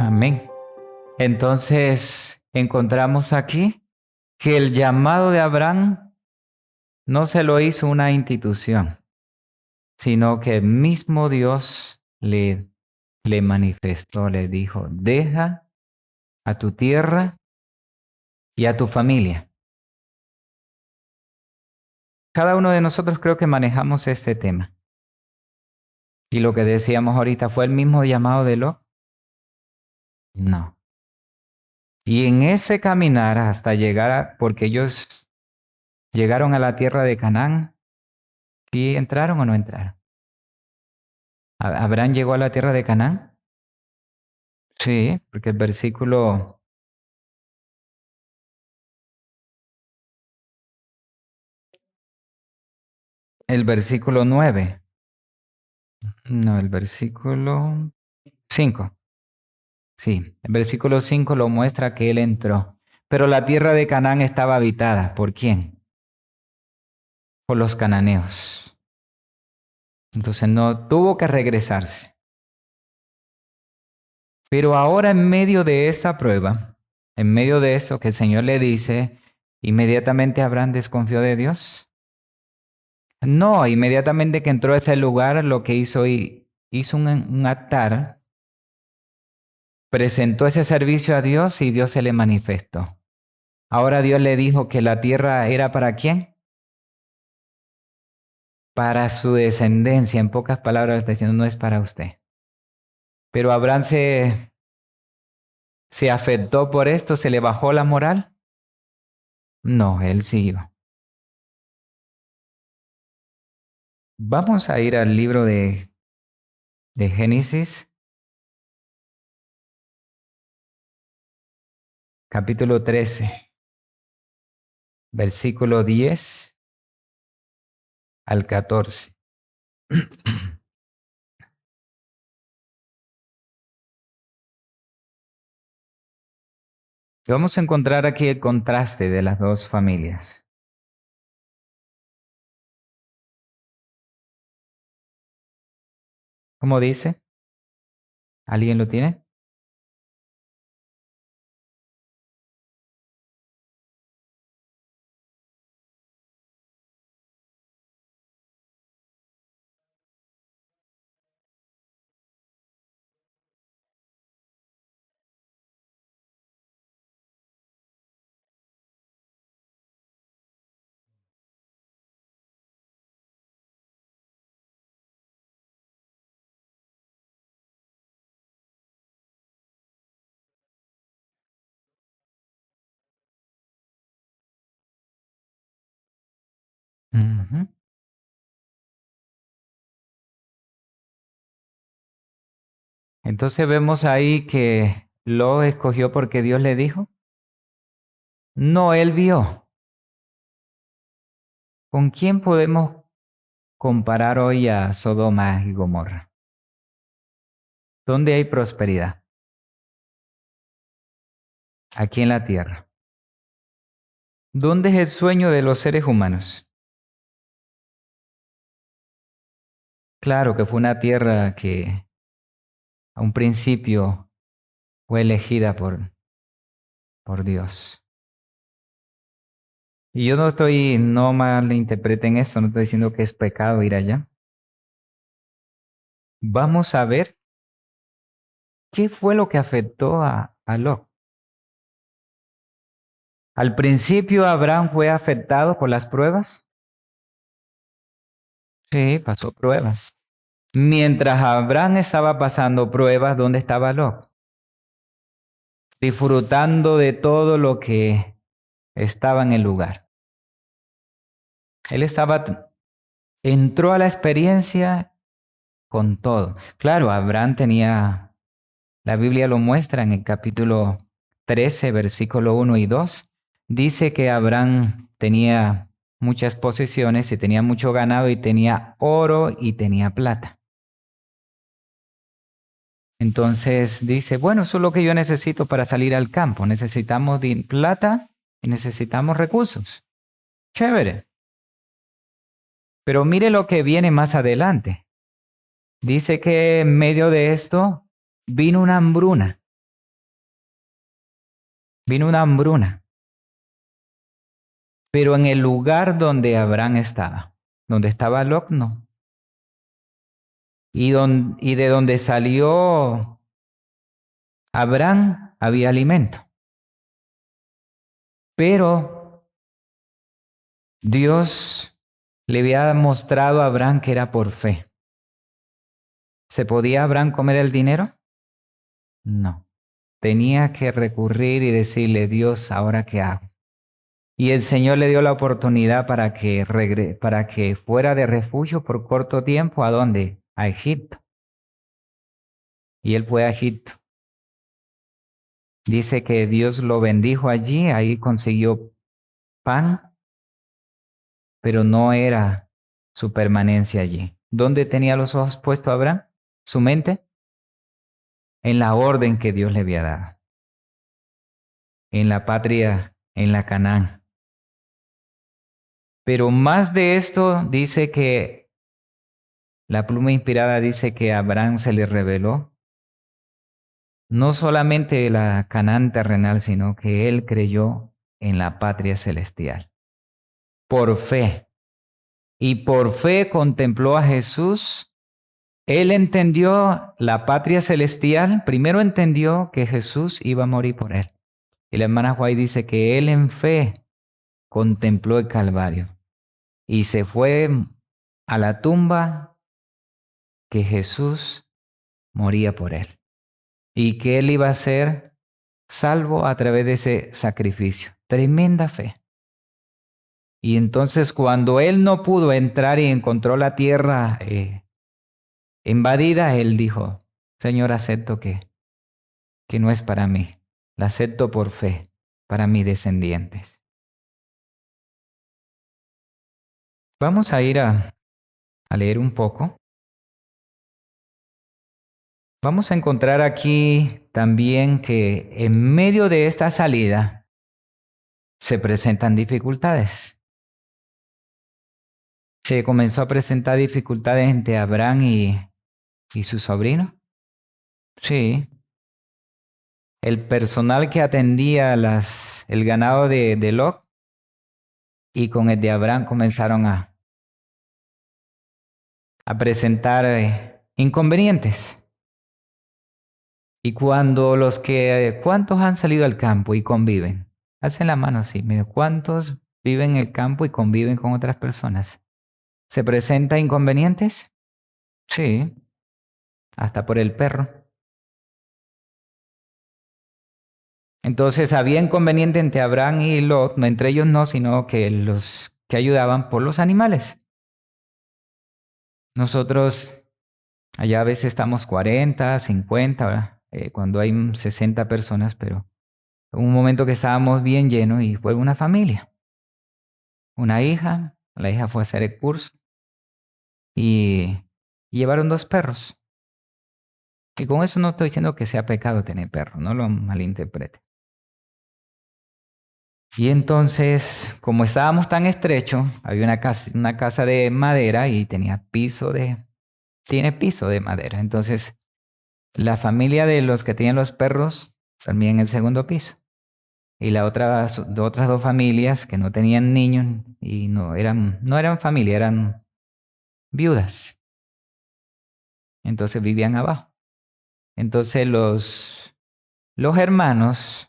Amén. Entonces, encontramos aquí que el llamado de Abraham no se lo hizo una institución, sino que el mismo Dios le manifestó, le dijo, deja a tu tierra y a tu familia. Cada uno de nosotros creo que manejamos este tema. Y lo que decíamos ahorita, ¿fue el mismo llamado de Lot? No. Y en ese caminar hasta llegar porque ellos llegaron a la tierra de Canaán, ¿sí entraron o no entraron? ¿Abraham llegó a la tierra de Canaán? Sí, porque el versículo 9, no, el versículo 5. Sí, el versículo 5 lo muestra que él entró. Pero la tierra de Canaán estaba habitada. ¿Por quién? Por los cananeos. Entonces no tuvo que regresarse. Pero ahora en medio de esta prueba, en medio de eso que el Señor le dice, inmediatamente Abraham desconfió de Dios. No, inmediatamente que entró a ese lugar, lo que hizo, hizo un altar, presentó ese servicio a Dios y Dios se le manifestó. Ahora Dios le dijo que la tierra era para quién? Para su descendencia. En pocas palabras, está diciendo, no es para usted. Pero Abraham se afectó por esto, se le bajó la moral. No, él siguió. Vamos a ir al libro de Génesis, capítulo 13, versículo 10 al 14. Y vamos a encontrar aquí el contraste de las dos familias. ¿Cómo dice? ¿Alguien lo tiene? Ujú. Entonces vemos ahí que lo escogió porque Dios le dijo. No, él vio. ¿Con quién podemos comparar hoy a Sodoma y Gomorra? ¿Dónde hay prosperidad? Aquí en la tierra. ¿Dónde es el sueño de los seres humanos? Claro que fue una tierra que a un principio fue elegida por Dios. Y yo no malinterpreten eso, no estoy diciendo que es pecado ir allá. Vamos a ver qué fue lo que afectó a Lot. Al principio Abraham fue afectado por las pruebas. Sí, pasó pruebas. Mientras Abraham estaba pasando pruebas, ¿dónde estaba Lot? Disfrutando de todo lo que estaba en el lugar. Él entró a la experiencia con todo. Claro, Abraham tenía, la Biblia lo muestra en el capítulo 13, versículo 1 y 2. Dice que Abraham tenía muchas posesiones y tenía mucho ganado y tenía oro y tenía plata. Entonces dice, bueno, eso es lo que yo necesito para salir al campo. Necesitamos plata y necesitamos recursos. Chévere. Pero mire lo que viene más adelante. Dice que en medio de esto vino una hambruna. vino una hambruna, pero en el lugar donde Abraham estaba, donde estaba Lot, no. Y de donde salió Abraham había alimento. Pero Dios le había mostrado a Abraham que era por fe. ¿Se podía Abraham comer el dinero? No. Tenía que recurrir y decirle, Dios, ¿ahora qué hago? Y el Señor le dio la oportunidad para que fuera de refugio por corto tiempo. ¿A dónde? A Egipto. Y él fue a Egipto. Dice que Dios lo bendijo allí, ahí consiguió pan, pero no era su permanencia allí. ¿Dónde tenía los ojos puestos Abraham? ¿Su mente? En la orden que Dios le había dado. En la patria, en la Canaán. Pero más de esto dice que la pluma inspirada dice que a Abraham se le reveló no solamente la Canaán terrenal, sino que él creyó en la patria celestial. Por fe. Y por fe contempló a Jesús. Él entendió la patria celestial. Primero entendió que Jesús iba a morir por él. Y la hermana White dice que él en fe contempló el Calvario. Y se fue a la tumba que Jesús moría por él. Y que él iba a ser salvo a través de ese sacrificio. Tremenda fe. Y entonces cuando él no pudo entrar y encontró la tierra invadida, él dijo, Señor, acepto que no es para mí. La acepto por fe para mis descendientes. Vamos a ir a leer un poco. Vamos a encontrar aquí también que en medio de esta salida se presentan dificultades. Se comenzó a presentar dificultades entre Abraham y su sobrino. Sí. El personal que atendía el ganado de Lot y con el de Abraham comenzaron a presentar inconvenientes. Y cuando ¿cuántos han salido al campo y conviven? Hacen la mano así, mira, ¿cuántos viven en el campo y conviven con otras personas? ¿Se presentan inconvenientes? Sí, hasta por el perro. Entonces había inconveniente entre Abraham y Lot, no entre ellos no, sino que los que ayudaban por los animales. Nosotros allá a veces estamos 40, 50, cuando hay 60 personas, pero hubo un momento que estábamos bien llenos y fue una familia. Una hija, la hija fue a hacer el curso y llevaron 2 perros. Y con eso no estoy diciendo que sea pecado tener perros, no lo malinterprete. Y entonces, como estábamos tan estrechos, había una casa de madera y tiene piso de madera. Entonces, la familia de los que tenían los perros dormía en el segundo piso. Y otras 2 familias que no tenían niños y no eran familia, eran viudas. Entonces vivían abajo. Entonces los hermanos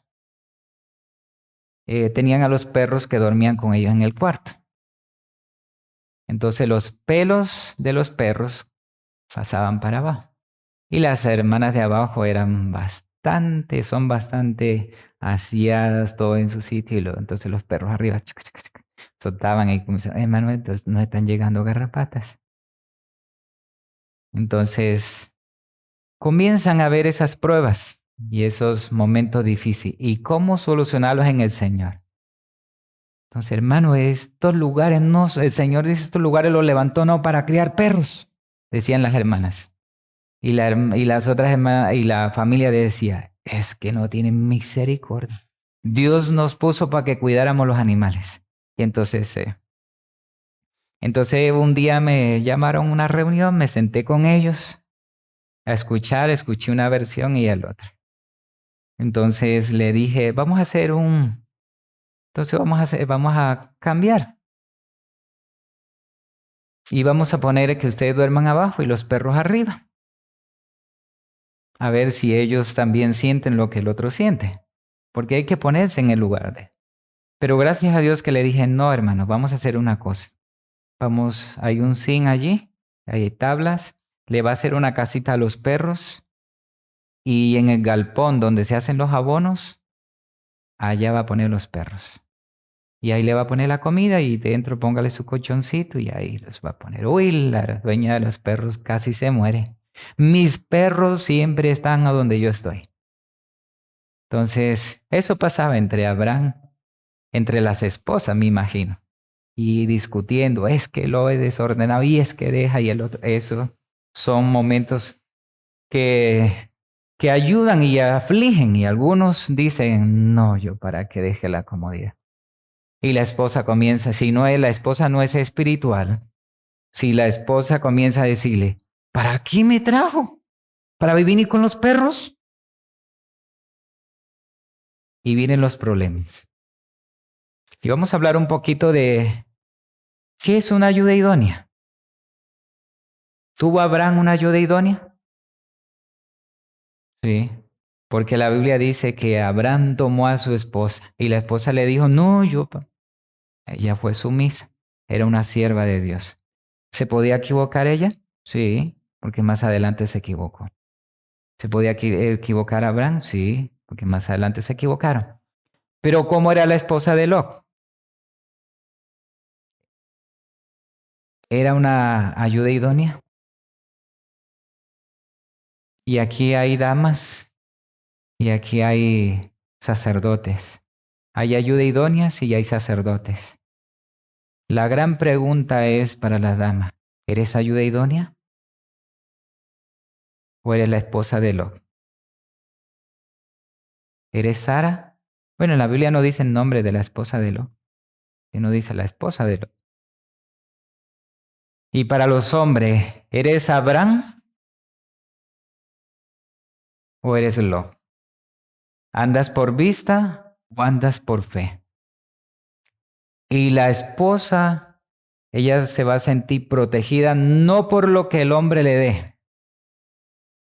tenían a los perros que dormían con ellos en el cuarto. Entonces los pelos de los perros pasaban para abajo. Y las hermanas de abajo son bastante aseadas, todo en su sitio. Entonces los perros arriba soltaban y comenzaban, hermano, entonces nos están llegando garrapatas. Entonces comienzan a ver esas pruebas y esos momentos difíciles. ¿Y cómo solucionarlos en el Señor? Entonces, hermano, estos lugares el Señor dice, estos lugares los levantó no para criar perros, decían las hermanas. Y las otras hermanas y la familia decía, es que no tienen misericordia. Dios nos puso para que cuidáramos los animales. Y entonces un día me llamaron a una reunión, me senté con ellos a escuché una versión y el otro. Entonces le dije, vamos a cambiar y vamos a poner que ustedes duerman abajo y los perros arriba, a ver si ellos también sienten lo que el otro siente, porque hay que ponerse en el lugar de. Pero gracias a Dios que le dije, no, hermano, vamos a hacer una cosa. Vamos, hay un zinc allí, hay tablas, le va a hacer una casita a los perros y en el galpón donde se hacen los abonos, allá va a poner los perros. Y ahí le va a poner la comida y dentro póngale su colchoncito y ahí los va a poner. Uy, la dueña de los perros casi se muere. Mis perros siempre están a donde yo estoy. Entonces, eso pasaba entre Abraham, entre las esposas, me imagino. Y discutiendo, es que lo he desordenado y es que deja y el otro. Eso son momentos que, que ayudan y afligen y algunos dicen, no, yo para que deje la comodidad. Y la esposa comienza, si no es, la esposa no es espiritual, si la esposa comienza a decirle, ¿para qué me trajo? ¿Para vivir con los perros? Y vienen los problemas. Y vamos a hablar un poquito de qué es una ayuda idónea. ¿Tuvo Abraham una ayuda idónea? Sí, porque la Biblia dice que Abraham tomó a su esposa y la esposa le dijo, no, ella fue sumisa, era una sierva de Dios. ¿Se podía equivocar ella? Sí, porque más adelante se equivocó. ¿Se podía equivocar Abraham? Sí, porque más adelante se equivocaron. Pero ¿cómo era la esposa de Lot? ¿Era una ayuda idónea? Y aquí hay damas y aquí hay sacerdotes. Hay ayuda idóneas y hay sacerdotes. La gran pregunta es para la dama, ¿eres ayuda idónea o eres la esposa de Lot? ¿Eres Sara? Bueno, en la Biblia no dice el nombre de la esposa de Lot, sino dice la esposa de Lot. Y para los hombres, ¿eres Abraham o eres Lot? ¿Andas por vista o andas por fe? Y la esposa, ella se va a sentir protegida no por lo que el hombre le dé,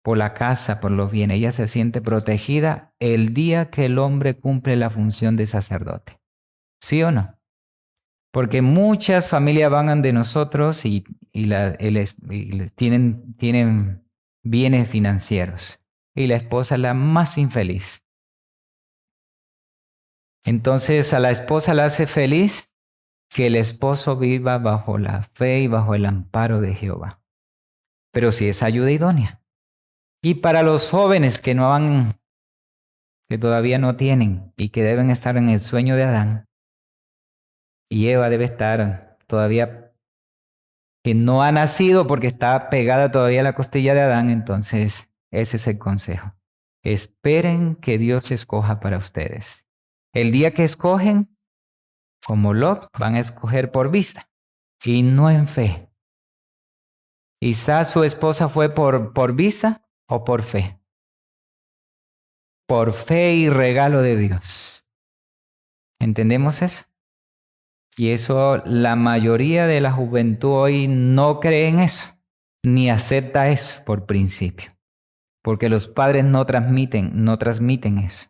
por la casa, por los bienes. Ella se siente protegida el día que el hombre cumple la función de sacerdote. ¿Sí o no? Porque muchas familias van de nosotros y tienen bienes financieros. Y la esposa es la más infeliz. Entonces a la esposa la hace feliz que el esposo viva bajo la fe y bajo el amparo de Jehová. Pero si es ayuda idónea. Y para los jóvenes que todavía no tienen y que deben estar en el sueño de Adán, y Eva debe estar todavía que no ha nacido porque está pegada todavía a la costilla de Adán, entonces ese es el consejo. Esperen que Dios escoja para ustedes. El día que escogen, como Lot, van a escoger por vista y no en fe. Quizás su esposa fue por vista o por fe. Por fe y regalo de Dios. ¿Entendemos eso? Y eso, la mayoría de la juventud hoy no cree en eso, ni acepta eso por principio. Porque los padres no transmiten eso.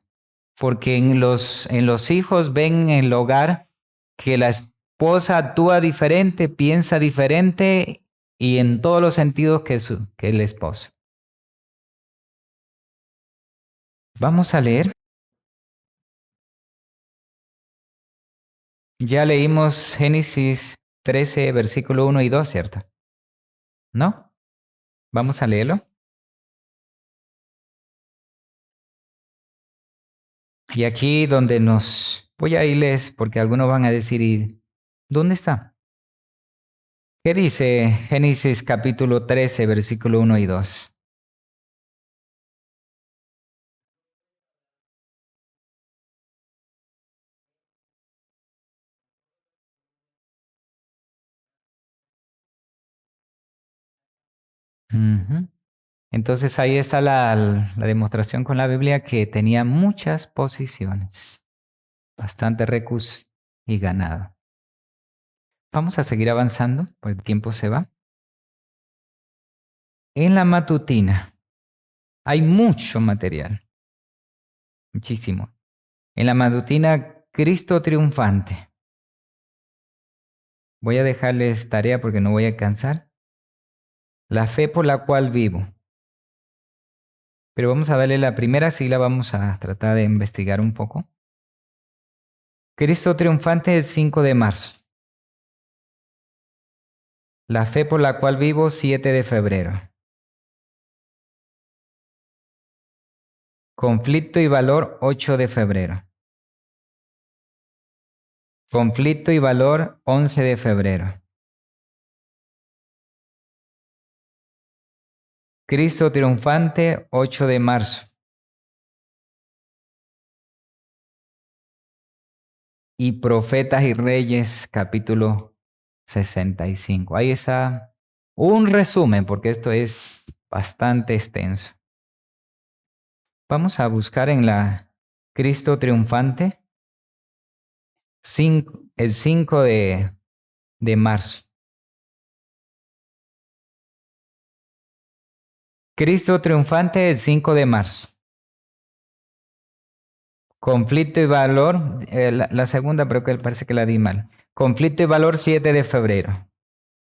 Porque en los hijos ven en el hogar que la esposa actúa diferente, piensa diferente y en todos los sentidos que el esposo. Vamos a leer. Ya leímos Génesis 13, versículo 1 y 2, ¿cierto? ¿No? Vamos a leerlo. Y aquí donde voy a irles porque algunos van a decir, ¿y dónde está? ¿Qué dice Génesis capítulo 13, versículo 1 y 2? Ujú. Entonces ahí está la demostración con la Biblia que tenía muchas posiciones, bastante recursos y ganado. Vamos a seguir avanzando, porque el tiempo se va. En la matutina hay mucho material, muchísimo. En la matutina, Cristo triunfante. Voy a dejarles tarea porque no voy a alcanzar. La fe por la cual vivo. Pero vamos a darle la primera sigla, vamos a tratar de investigar un poco. Cristo triunfante el 5 de marzo. La fe por la cual vivo 7 de febrero. Conflicto y valor 8 de febrero. Conflicto y valor 11 de febrero. Cristo triunfante 8 de marzo. Y Profetas y Reyes capítulo 65. Ahí está un resumen porque esto es bastante extenso. Vamos a buscar en la Cristo triunfante el 5 de marzo. Cristo triunfante el 5 de marzo. Conflicto y valor, la segunda, pero que parece que la di mal. Conflicto y valor 7 de febrero.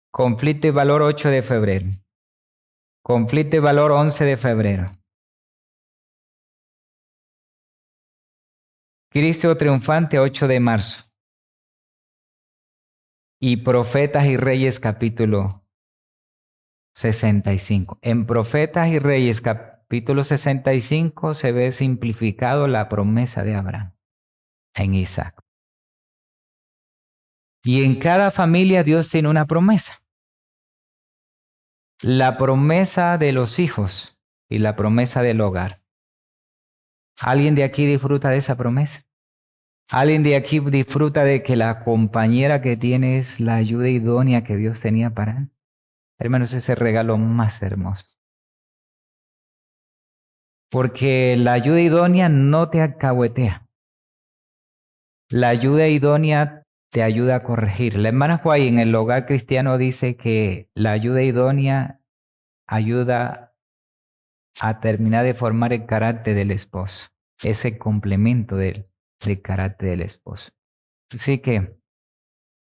Conflicto y valor 8 de febrero. Conflicto y valor 11 de febrero. Cristo triunfante 8 de marzo. Y Profetas y Reyes capítulo 65. En Profetas y Reyes capítulo 65 se ve simplificado la promesa de Abraham en Isaac. Y en cada familia Dios tiene una promesa. La promesa de los hijos y la promesa del hogar. ¿Alguien de aquí disfruta de esa promesa? ¿Alguien de aquí disfruta de que la compañera que tiene es la ayuda idónea que Dios tenía para él? Hermanos, ese regalo más hermoso. Porque la ayuda idónea no te alcahuetea. La ayuda idónea te ayuda a corregir. La hermana Juay en el hogar cristiano dice que la ayuda idónea ayuda a terminar de formar el carácter del esposo. Ese complemento del carácter del esposo. Así que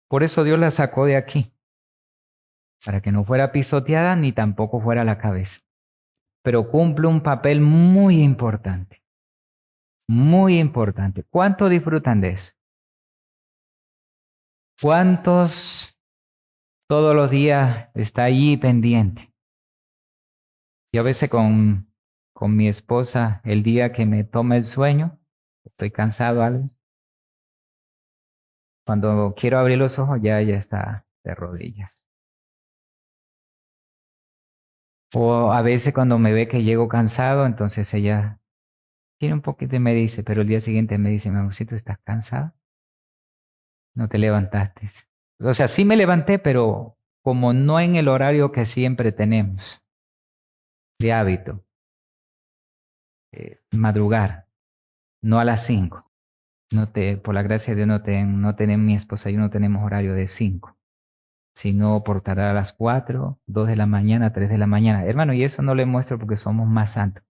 por eso Dios la sacó de aquí. Para que no fuera pisoteada ni tampoco fuera la cabeza. Pero cumple un papel muy importante. Muy importante. ¿Cuántos disfrutan de eso? ¿Cuántos todos los días está allí pendiente? Yo a veces con mi esposa, el día que me toma el sueño, estoy cansado algo. Cuando quiero abrir los ojos, ya ella está de rodillas. O a veces cuando me ve que llego cansado, entonces ella tiene un poquito y me dice, pero el día siguiente me dice, mi amorcito, ¿estás cansado? No te levantaste. O sea, sí me levanté, pero como no en el horario que siempre tenemos de hábito, madrugar, no a las 5. Por la gracia de Dios, no tenemos mi esposa y yo no tenemos horario de 5, sino por tardar a las 4, 2 de la mañana, 3 de la mañana. Hermano, y eso no le muestro porque somos más santos,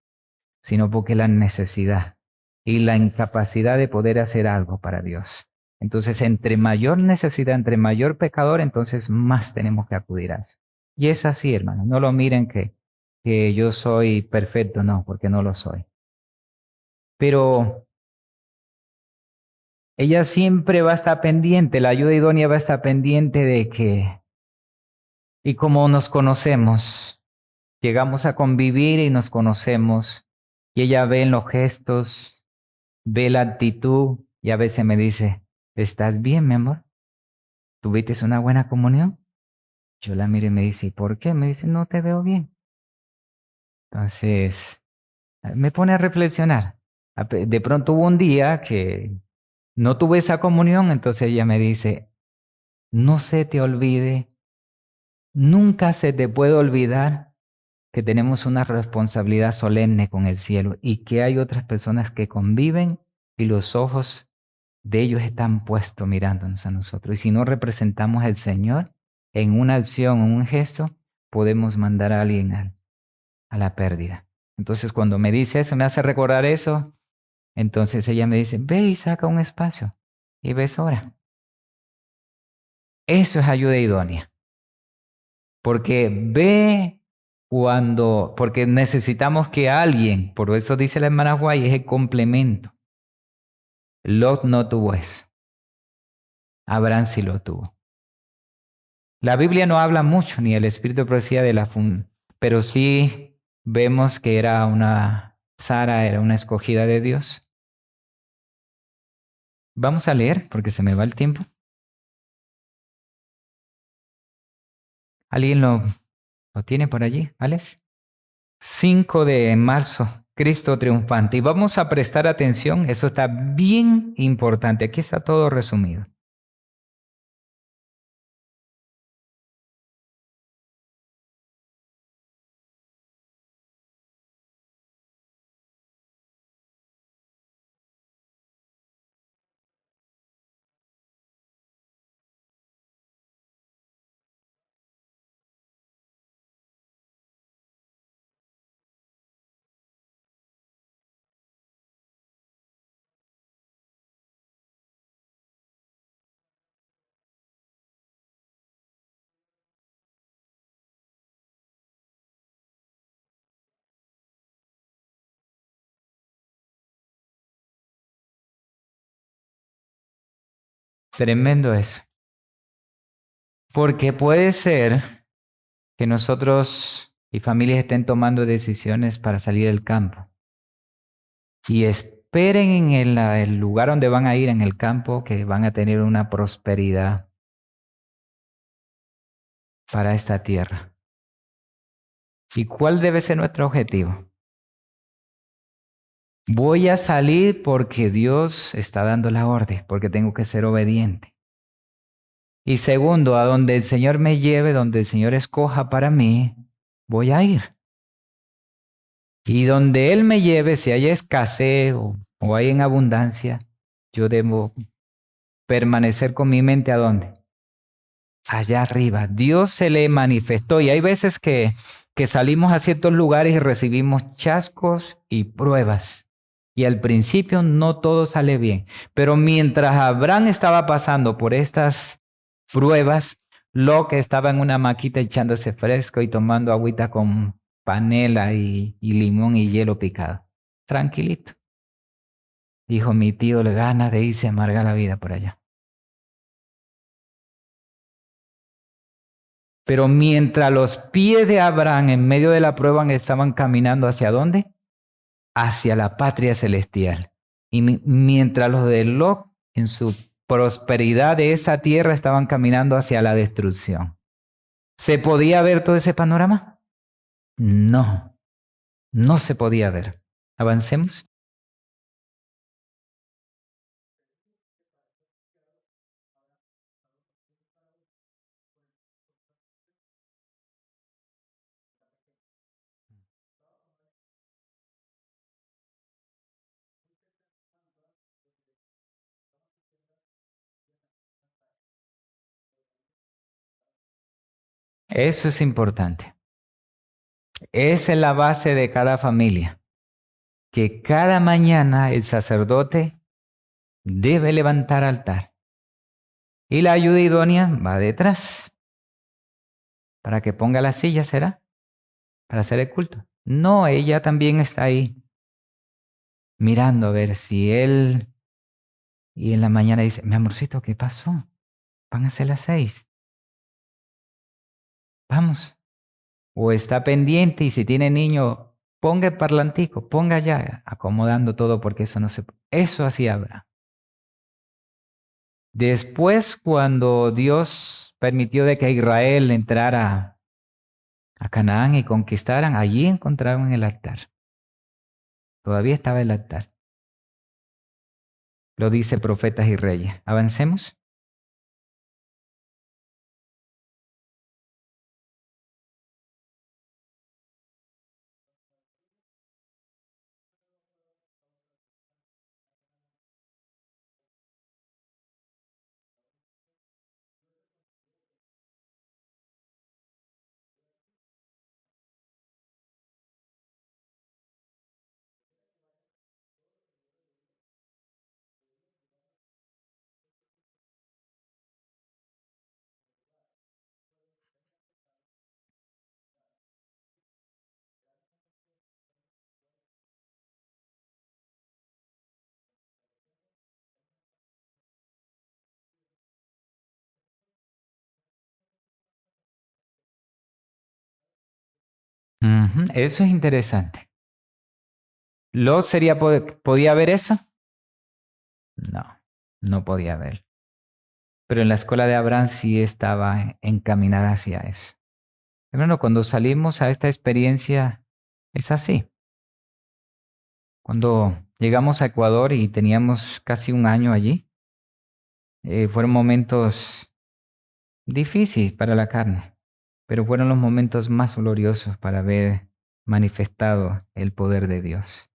sino porque la necesidad y la incapacidad de poder hacer algo para Dios. Entonces, entre mayor necesidad, entre mayor pecador, entonces más tenemos que acudir a eso. Y es así, hermano. No lo miren que yo soy perfecto, no, porque no lo soy. Pero ella siempre va a estar pendiente, la ayuda idónea va a estar pendiente de que, y como nos conocemos, llegamos a convivir y nos conocemos, y ella ve en los gestos, ve la actitud, y a veces me dice, ¿estás bien, mi amor? ¿Tuviste una buena comunión? Yo la miro y me dice, ¿y por qué? Me dice, no te veo bien. Entonces, me pone a reflexionar. De pronto hubo un día que no tuve esa comunión, entonces ella me dice, no se te olvide, nunca se te puede olvidar que tenemos una responsabilidad solemne con el cielo y que hay otras personas que conviven y los ojos de ellos están puestos mirándonos a nosotros. Y si no representamos al Señor en una acción o un gesto, podemos mandar a alguien a la pérdida. Entonces, cuando me dice eso, me hace recordar eso, entonces ella me dice, ve y saca un espacio y ves ahora. Eso es ayuda idónea. Porque porque necesitamos que alguien, por eso dice la hermana Guay, es el complemento. Lot no tuvo eso. Abraham sí lo tuvo. La Biblia no habla mucho, ni el Espíritu de profecía pero sí vemos que Sara era una escogida de Dios. Vamos a leer, porque se me va el tiempo. ¿Alguien lo tiene por allí, Alex? 5 de marzo, Cristo triunfante. Y vamos a prestar atención, eso está bien importante. Aquí está todo resumido. Tremendo eso. Porque puede ser que nosotros y familias estén tomando decisiones para salir del campo y esperen en el lugar donde van a ir, en el campo, que van a tener una prosperidad para esta tierra. ¿Y cuál debe ser nuestro objetivo? Voy a salir porque Dios está dando la orden, porque tengo que ser obediente. Y segundo, a donde el Señor me lleve, donde el Señor escoja para mí, voy a ir. Y donde Él me lleve, si hay escasez o hay en abundancia, yo debo permanecer con mi mente ¿a dónde? Allá arriba. Dios se le manifestó y hay veces que salimos a ciertos lugares y recibimos chascos y pruebas. Y al principio no todo sale bien. Pero mientras Abraham estaba pasando por estas pruebas, Lot estaba en una maquita echándose fresco y tomando agüita con panela y limón y hielo picado. Tranquilito. Dijo mi tío, le gana de irse a amargar la vida por allá. Pero mientras los pies de Abraham en medio de la prueba estaban caminando ¿hacia dónde? Hacia la patria celestial. Y mientras los de Lot en su prosperidad de esa tierra estaban caminando hacia la destrucción. ¿Se podía ver todo ese panorama? No, no se podía ver. Avancemos. Eso es importante. Esa es la base de cada familia. Que cada mañana el sacerdote debe levantar altar. Y la ayuda idónea va detrás. Para que ponga la silla, ¿será? Para hacer el culto. No, ella también está ahí. Mirando a ver si él. Y en la mañana dice, mi amorcito, ¿qué pasó? Van a ser las 6. Vamos. O está pendiente y si tiene niño, ponga el parlantico, ponga ya, acomodando todo porque eso no se... Eso así habrá. Después, cuando Dios permitió de que Israel entrara a Canaán y conquistaran, allí encontraron el altar. Todavía estaba el altar. Lo dice Profetas y Reyes. Avancemos. Eso es interesante. ¿Lot podía ver eso? No, no podía ver. Pero en la escuela de Abraham sí estaba encaminada hacia eso. Hermano, cuando salimos a esta experiencia, es así. Cuando llegamos a Ecuador y teníamos casi un año allí, fueron momentos difíciles para la carne, pero fueron los momentos más gloriosos para ver manifestado el poder de Dios.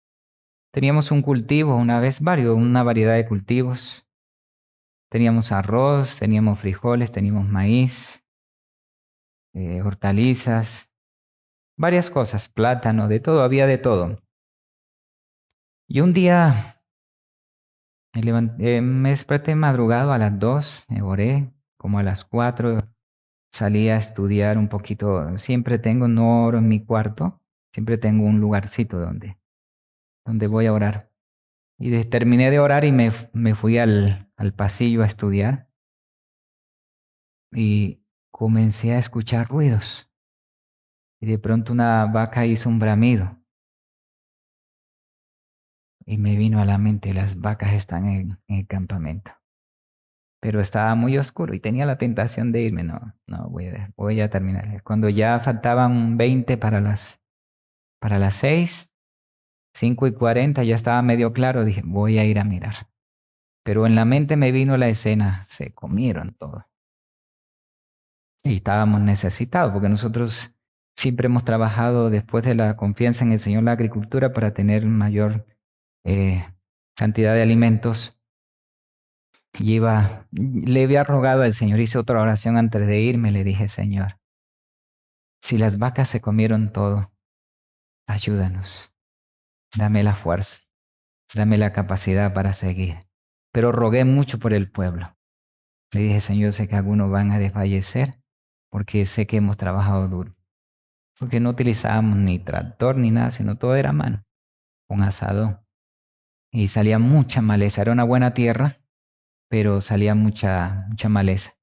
Teníamos un cultivo, una variedad de cultivos. Teníamos arroz, teníamos frijoles, teníamos maíz, hortalizas, varias cosas, plátano, de todo, había de todo. Y un día me desperté madrugado a las 2, oré, como a las 4, salí a estudiar un poquito. Siempre tengo, no oro en mi cuarto, siempre tengo un lugarcito donde voy a orar. Y terminé de orar y me fui al pasillo a estudiar y comencé a escuchar ruidos. Y de pronto una vaca hizo un bramido y me vino a la mente, las vacas están en el campamento. Pero estaba muy oscuro y tenía la tentación de irme. No, voy a terminar. Cuando ya faltaban 20 para las 6, 5:40, ya estaba medio claro, dije, voy a ir a mirar. Pero en la mente me vino la escena, se comieron todo. Y estábamos necesitados, porque nosotros siempre hemos trabajado después de la confianza en el Señor la agricultura para tener mayor eh, cantidad de alimentos. Le había rogado al Señor, hice otra oración antes de irme, le dije, Señor, si las vacas se comieron todo, ayúdanos, dame la fuerza, dame la capacidad para seguir. Pero rogué mucho por el pueblo. Le dije, Señor, sé que algunos van a desfallecer porque sé que hemos trabajado duro. Porque no utilizábamos ni tractor ni nada, sino todo era a mano, con asadón. Y salía mucha maleza. Era una buena tierra, pero salía mucha maleza.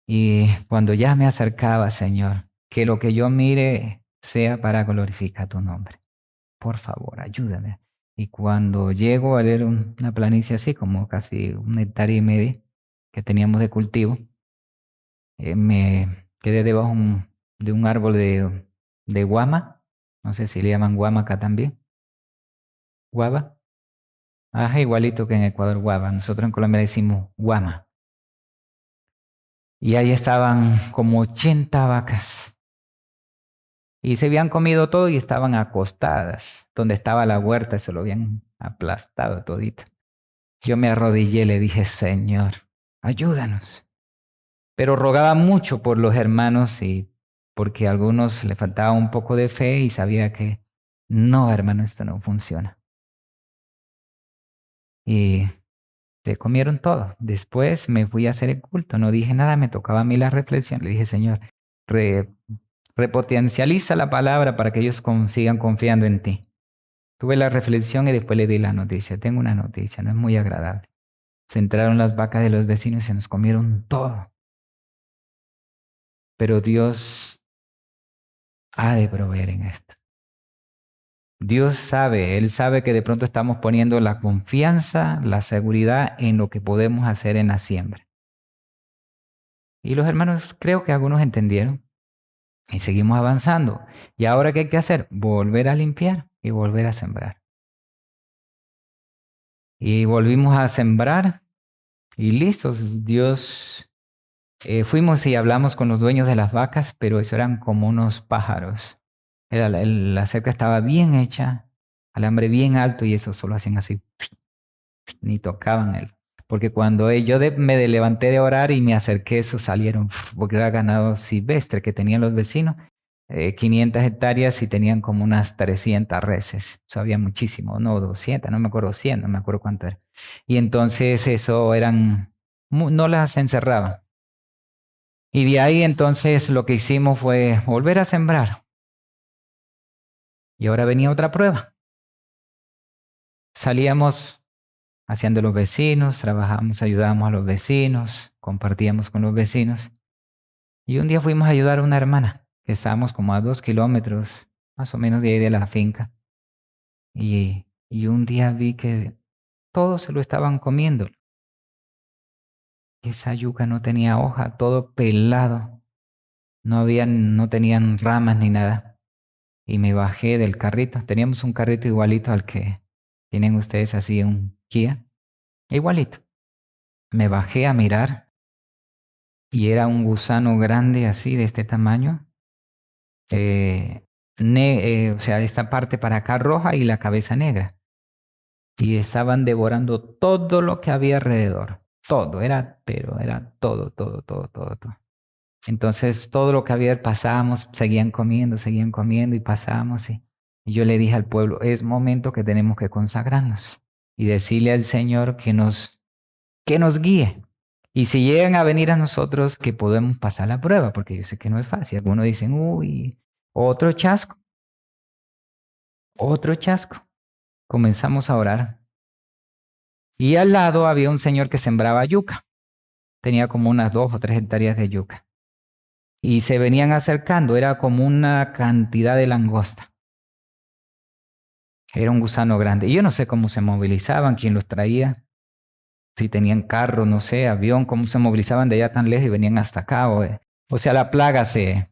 Y cuando ya me acercaba, Señor, que lo que yo mire sea para glorificar tu nombre. Por favor, ayúdame. Y cuando llego a ver una planicie así, como casi 1,5 hectáreas que teníamos de cultivo, me quedé debajo de un árbol de guama. No sé si le llaman guama acá también. Guava. Ajá, igualito que en Ecuador, guava. Nosotros en Colombia le decimos guama. Y ahí estaban como 80 vacas. Y se habían comido todo y estaban acostadas. Donde estaba la huerta, se lo habían aplastado todito. Yo me arrodillé y le dije, Señor, ayúdanos. Pero rogaba mucho por los hermanos y porque a algunos le faltaba un poco de fe y sabía que no, hermano, esto no funciona. Y se comieron todo. Después me fui a hacer el culto, no dije nada, me tocaba a mí la reflexión. Le dije, Señor, repotencializa la palabra para que ellos sigan confiando en ti. Tuve la reflexión y después le di la noticia. Tengo una noticia, no es muy agradable. Se entraron las vacas de los vecinos y se nos comieron todo. Pero Dios ha de proveer en esto. Dios sabe, Él sabe que de pronto estamos poniendo la confianza, la seguridad en lo que podemos hacer en la siembra. Y los hermanos, creo que algunos entendieron y seguimos avanzando. ¿Y ahora qué hay que hacer? Volver a limpiar y volver a sembrar. Y volvimos a sembrar y listos. Fuimos y hablamos con los dueños de las vacas, pero eso eran como unos pájaros. La cerca estaba bien hecha, alambre bien alto y eso solo hacían así, ni tocaban él. Porque cuando me levanté de orar y me acerqué, eso salieron, porque era ganado silvestre que tenían los vecinos, 500 hectáreas y tenían como unas 300 reses. Eso había muchísimo, no 200, no me acuerdo 100, no me acuerdo cuánto era. Y entonces eso no las encerraban. Y de ahí entonces lo que hicimos fue volver a sembrar. Y ahora venía otra prueba. Salíamos haciendo los vecinos, trabajábamos, ayudábamos a los vecinos, compartíamos con los vecinos. Y un día fuimos a ayudar a una hermana, que estábamos como a 2 kilómetros, más o menos de ahí de la finca. Y un día vi que todos se lo estaban comiendo. Esa yuca no tenía hoja, todo pelado. No tenían ramas ni nada. Y me bajé del carrito. Teníamos un carrito igualito al que tienen ustedes así, un Kia. Igualito. Me bajé a mirar y era un gusano grande así, de este tamaño. O sea, esta parte para acá roja y la cabeza negra. Y estaban devorando todo lo que había alrededor. Todo, pero era todo, todo, todo, todo, todo. Entonces, todo lo que había, pasábamos, seguían comiendo y pasábamos. Y yo le dije al pueblo, es momento que tenemos que consagrarnos y decirle al Señor que nos guíe. Y si llegan a venir a nosotros, que podemos pasar la prueba, porque yo sé que no es fácil. Algunos dicen, uy, otro chasco, otro chasco. Comenzamos a orar. Y al lado había un señor que sembraba yuca. Tenía como unas 2 o 3 hectáreas de yuca. Y se venían acercando, era como una cantidad de langosta. Era un gusano grande. Y yo no sé cómo se movilizaban, quién los traía, si tenían carro, no sé, avión, cómo se movilizaban de allá tan lejos y venían hasta acá. O sea, la plaga se...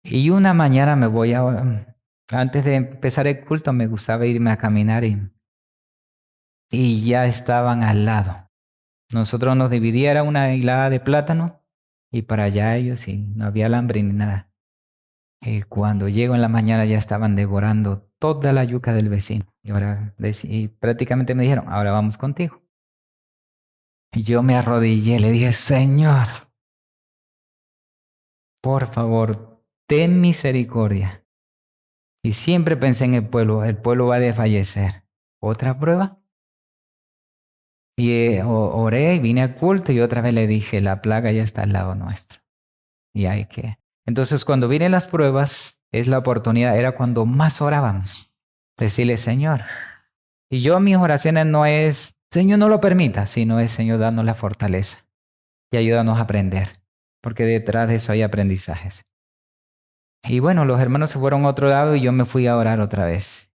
Y una mañana antes de empezar el culto, me gustaba irme a caminar y ya estaban al lado. Nosotros nos dividía, era una hilada de plátano y para allá ellos y no había alambre ni nada. Y cuando llego en la mañana ya estaban devorando toda la yuca del vecino. Y prácticamente me dijeron, ahora vamos contigo. Y yo me arrodillé, le dije, Señor, por favor, ten misericordia. Y siempre pensé en el pueblo va a desfallecer. ¿Otra prueba? Y oré y vine al culto y otra vez le dije, la plaga ya está al lado nuestro. Y hay que. Entonces, cuando vienen las pruebas, es la oportunidad, era cuando más orábamos. Decirle, Señor. Y yo mis oraciones no es, Señor, no lo permita, sino es, Señor, danos la fortaleza y ayúdanos a aprender, porque detrás de eso hay aprendizajes. Y bueno, los hermanos se fueron a otro lado y yo me fui a orar otra vez.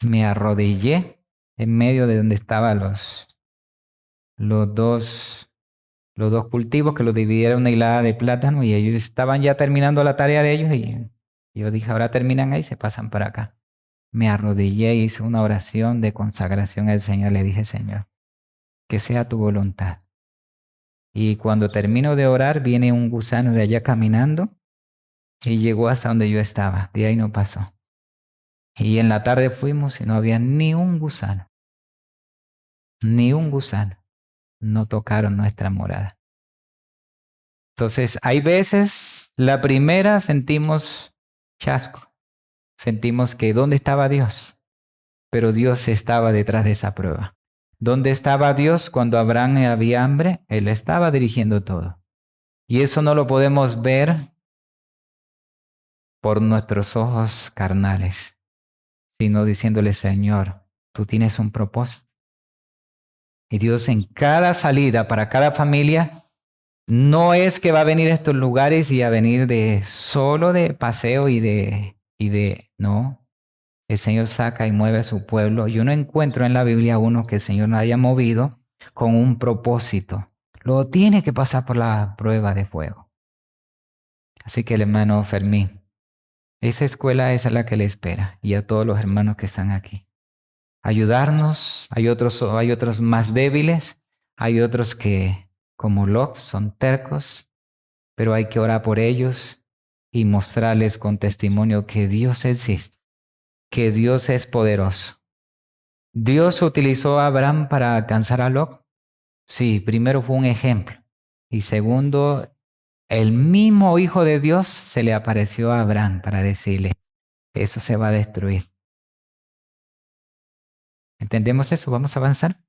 Me arrodillé en medio de donde estaban los dos, los dos cultivos que los dividieron una hilada de plátano y ellos estaban ya terminando la tarea de ellos y yo dije, ahora terminan ahí y se pasan para acá. Me arrodillé y hice una oración de consagración al Señor. Le dije, Señor, que sea tu voluntad. Y cuando termino de orar, viene un gusano de allá caminando y llegó hasta donde yo estaba. De ahí no pasó. Y en la tarde fuimos y no había ni un gusano, ni un gusano. No tocaron nuestra morada. Entonces, hay veces, la primera sentimos chasco, sentimos que ¿dónde estaba Dios? Pero Dios estaba detrás de esa prueba. ¿Dónde estaba Dios cuando Abraham había hambre? Él estaba dirigiendo todo. Y eso no lo podemos ver por nuestros ojos carnales, sino diciéndole, Señor, tú tienes un propósito. Y Dios en cada salida para cada familia no es que va a venir a estos lugares y a venir de solo de paseo no. El Señor saca y mueve a su pueblo. Yo no encuentro en la Biblia uno que el Señor no haya movido con un propósito. Lo tiene que pasar por la prueba de fuego. Así que el hermano Fermín, esa escuela es a la que le espera y a todos los hermanos que están aquí. Ayudarnos, hay otros más débiles, hay otros que, como Lot, son tercos, pero hay que orar por ellos y mostrarles con testimonio que Dios existe, que Dios es poderoso. ¿Dios utilizó a Abraham para alcanzar a Lot? Sí, primero fue un ejemplo. Y segundo, el mismo Hijo de Dios se le apareció a Abraham para decirle, eso se va a destruir. ¿Entendemos eso? ¿Vamos a avanzar?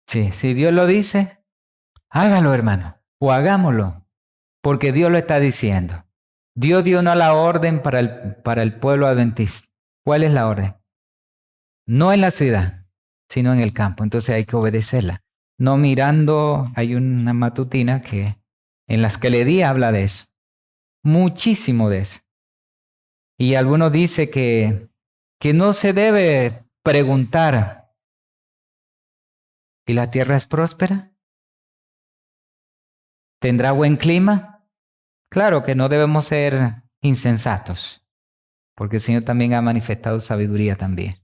Sí, si Dios lo dice, hágalo, hermano, o hagámoslo, porque Dios lo está diciendo. Dios dio una la orden para el pueblo adventista. ¿Cuál es la orden? No en la ciudad, sino en el campo. Entonces hay que obedecerla. No mirando, hay una matutina que en las que le di habla de eso. Muchísimo de eso. Y algunos dicen que no se debe preguntar, ¿y la tierra es próspera? ¿Tendrá buen clima? Claro que no debemos ser insensatos, porque el Señor también ha manifestado sabiduría también.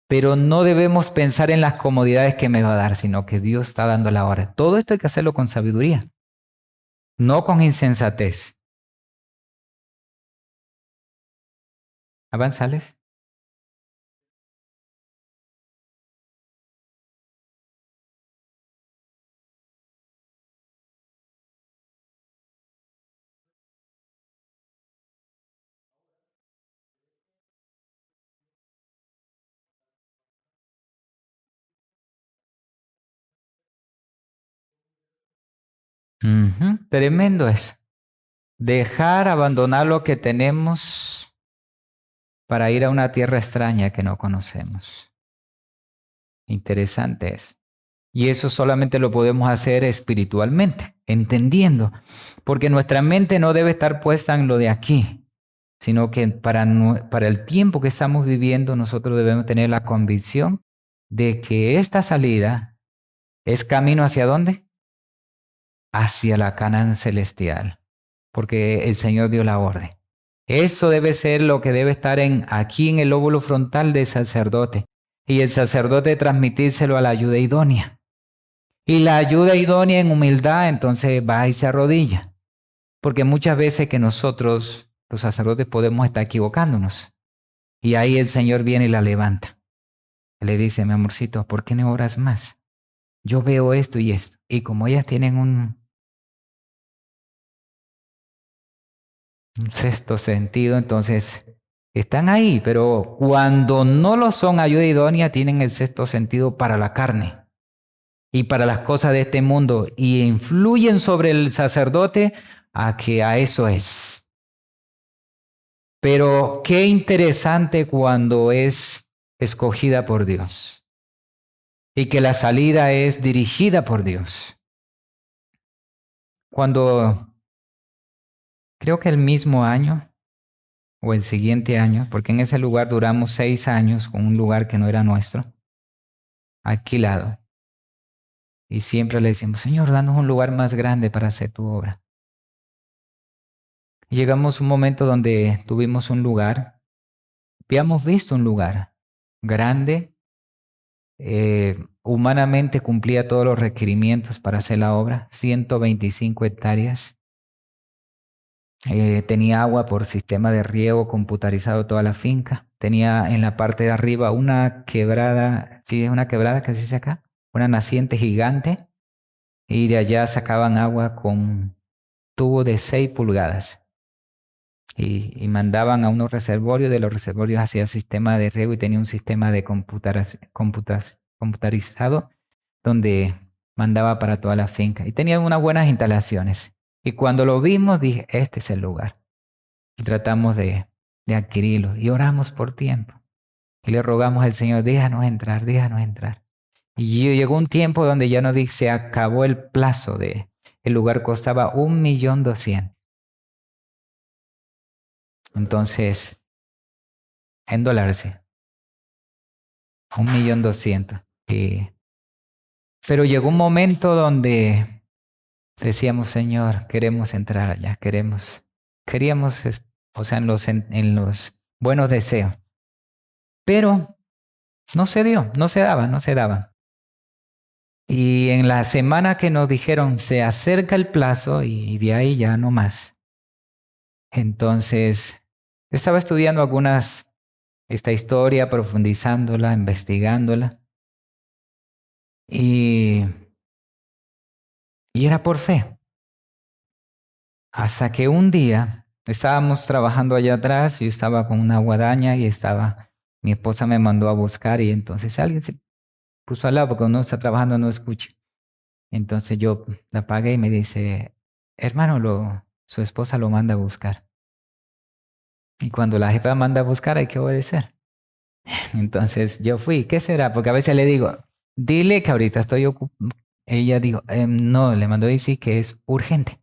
Pero no debemos pensar en las comodidades que me va a dar, sino que Dios está dando la hora. Todo esto hay que hacerlo con sabiduría, no con insensatez. ¿Avanzales? Tremendo eso. Dejar, abandonar lo que tenemos para ir a una tierra extraña que no conocemos. Interesante eso. Y eso solamente lo podemos hacer espiritualmente, entendiendo, porque nuestra mente no debe estar puesta en lo de aquí, sino que para el tiempo que estamos viviendo nosotros debemos tener la convicción de que esta salida es camino hacia dónde? Hacia la Canaán celestial, porque el Señor dio la orden. Eso debe ser lo que debe estar aquí en el lóbulo frontal del sacerdote, y el sacerdote transmitírselo a la ayuda idónea. Y la ayuda idónea en humildad, entonces va y se arrodilla. Porque muchas veces que nosotros, los sacerdotes, podemos estar equivocándonos. Y ahí el Señor viene y la levanta. Le dice, mi amorcito, ¿por qué no oras más? Yo veo esto y esto. Y como ellas tienen un sexto sentido, entonces están ahí, pero cuando no lo son ayuda idónea, tienen el sexto sentido para la carne y para las cosas de este mundo y influyen sobre el sacerdote a que a eso es. Pero qué interesante cuando es escogida por Dios y que la salida es dirigida por Dios. Cuando creo que el mismo año o el siguiente año, porque en ese lugar duramos 6 años con un lugar que no era nuestro, alquilado. Y siempre le decimos, Señor, danos un lugar más grande para hacer tu obra. Y llegamos a un momento donde tuvimos un lugar, habíamos visto un lugar grande, humanamente cumplía todos los requerimientos para hacer la obra, 125 hectáreas. Tenía agua por sistema de riego computarizado toda la finca. Tenía en la parte de arriba una quebrada, sí, es una quebrada que se dice acá, una naciente gigante. Y de allá sacaban agua con tubo de 6 pulgadas. Y mandaban a unos reservorios, de los reservorios hacia el sistema de riego y tenía un sistema de computarizado donde mandaba para toda la finca. Y tenía unas buenas instalaciones. Y cuando lo vimos dije, este es el lugar. Y tratamos de adquirirlo y oramos por tiempo. Y le rogamos al Señor, déjanos entrar, déjanos entrar. Y llegó un tiempo donde ya nos dice, se acabó el plazo el lugar costaba 1.200.000. Entonces, en dólares, sí, 1.200.000. Pero llegó un momento donde decíamos, Señor, queremos entrar allá, queríamos, o sea, en los buenos deseos. Pero no se dio, no se daba, no se daba. Y en la semana que nos dijeron, se acerca el plazo y de ahí ya no más. Entonces, estaba estudiando esta historia, profundizándola, investigándola. Y, y era por fe. Hasta que un día estábamos trabajando allá atrás, yo estaba con una guadaña y mi esposa me mandó a buscar y entonces alguien se puso al lado porque uno está trabajando, no escucha. Entonces yo la apagué y me dice, hermano, su esposa lo manda a buscar. Y cuando la jefa manda a buscar hay que obedecer. Entonces yo fui, ¿qué será? Porque a veces le digo, dile que ahorita estoy ocupado. Ella dijo, no, le mandó a decir que es urgente.